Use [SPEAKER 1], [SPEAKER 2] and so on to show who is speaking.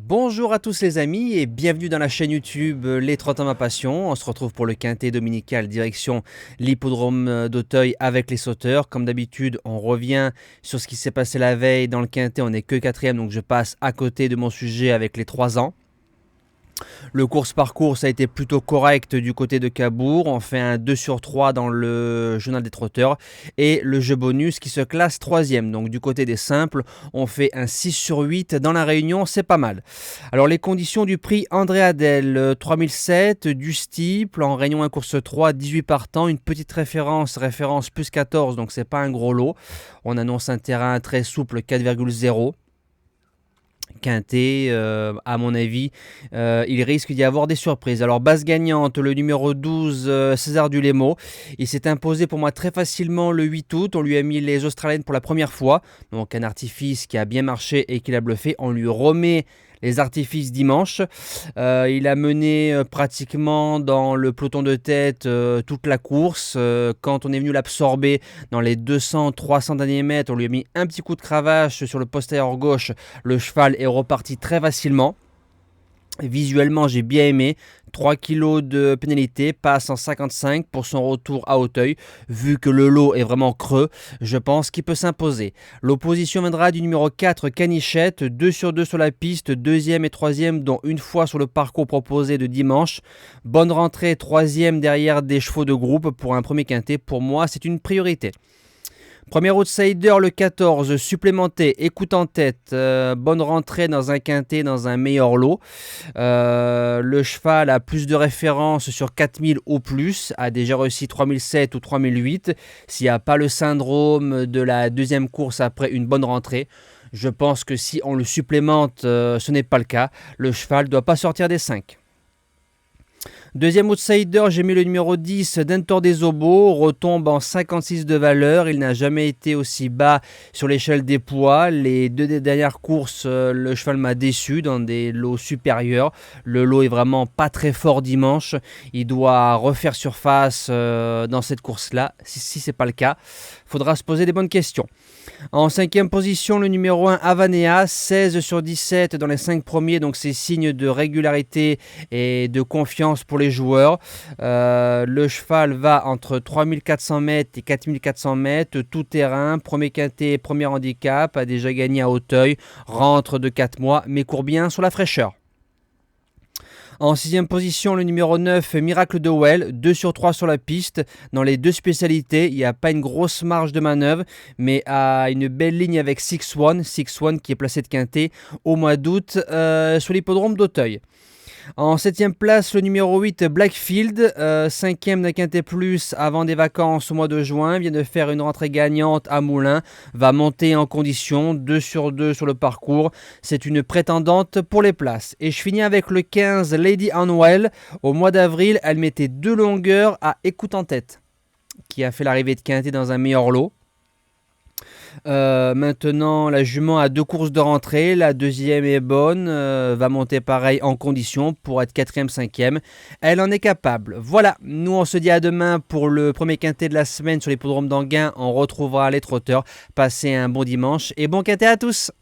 [SPEAKER 1] Bonjour à tous les amis et bienvenue dans la chaîne YouTube Les Trottins ma passion. On se retrouve pour le quintet dominical direction l'hippodrome d'Auteuil avec les sauteurs. Comme d'habitude, on revient sur ce qui s'est passé la veille dans le quintet. On n'est que quatrième, donc je passe à côté de mon sujet avec les 3 ans. Le course-parcours, ça a été plutôt correct du côté de Cabourg. On fait un 2 sur 3 dans le journal des trotteurs. Et le jeu bonus qui se classe 3e. Donc du côté des simples, on fait un 6 sur 8 dans la Réunion. C'est pas mal. Alors les conditions du prix André Adel, 3007, du steeple, en Réunion 1 course 3, 18 partants. Une petite référence plus 14, donc c'est pas un gros lot. On annonce un terrain très souple, 4,0. Quintet, à mon avis, il risque d'y avoir des surprises. Alors base gagnante, le numéro 12, César Dulémo, il s'est imposé pour moi très facilement le 8 août. On lui a mis les Australiennes pour la première fois, donc un artifice qui a bien marché et qui l'a bluffé. On lui remet les artifices dimanche. Il a mené pratiquement dans le peloton de tête toute la course. Quand on est venu l'absorber dans les 200-300 derniers mètres, on lui a mis un petit coup de cravache sur le postérieur gauche. Le cheval est reparti très facilement. Visuellement, j'ai bien aimé. 3 kg de pénalité, passe en 55 pour son retour à Auteuil. Vu que le lot est vraiment creux, je pense qu'il peut s'imposer. L'opposition viendra du numéro 4, Canichette, 2 sur 2 sur la piste, 2e et 3e, dont une fois sur le parcours proposé de dimanche. Bonne rentrée, 3e derrière des chevaux de groupe pour un premier quintet. Pour moi, c'est une priorité. Premier outsider, le 14, supplémenté, écoute en tête, bonne rentrée dans un quintet, dans un meilleur lot. Le cheval a plus de références sur 4000 ou plus, a déjà réussi 3007 ou 3008. S'il n'y a pas le syndrome de la deuxième course après une bonne rentrée, je pense que si on le supplémente, ce n'est pas le cas. Le cheval ne doit pas sortir des 5. Deuxième outsider, j'ai mis le numéro 10, Dentor des Obos, retombe en 56 de valeur. Il n'a jamais été aussi bas sur l'échelle des poids. Les deux dernières courses, le cheval m'a déçu dans des lots supérieurs. Le lot est vraiment pas très fort dimanche. Il doit refaire surface dans cette course-là. Si ce n'est pas le cas, il faudra se poser des bonnes questions. En 5e position, le numéro 1, Avanea, 16 sur 17 dans les 5 premiers, donc c'est signe de régularité et de confiance pour les joueurs. Le cheval va entre 3400 mètres et 4400 mètres, tout terrain, premier quintet, premier handicap, a déjà gagné à Auteuil, rentre de 4 mois, mais court bien sur la fraîcheur. En 6e position, le numéro 9, Miracle de Well, 2 sur 3 sur la piste. Dans les deux spécialités, il n'y a pas une grosse marge de manœuvre, mais à une belle ligne avec Six One qui est placé de quintet au mois d'août sur l'hippodrome d'Auteuil. En 7e place, le numéro 8, Blackfield, 5e d'un quintet plus avant des vacances au mois de juin, vient de faire une rentrée gagnante à Moulins, va monter en condition, 2 sur 2 sur le parcours, c'est une prétendante pour les places. Et je finis avec le 15, Lady Anwell, au mois d'avril, elle mettait 2 longueurs à écoute en tête, qui a fait l'arrivée de quintet dans un meilleur lot. Maintenant, la jument a 2 courses de rentrée. La deuxième est bonne, va monter pareil en condition pour être 4e, 5e. Elle en est capable. Voilà, nous on se dit à demain pour le premier quintet de la semaine sur l'hippodrome d'Anguin. On retrouvera les trotteurs. Passez un bon dimanche et bon quintet à tous.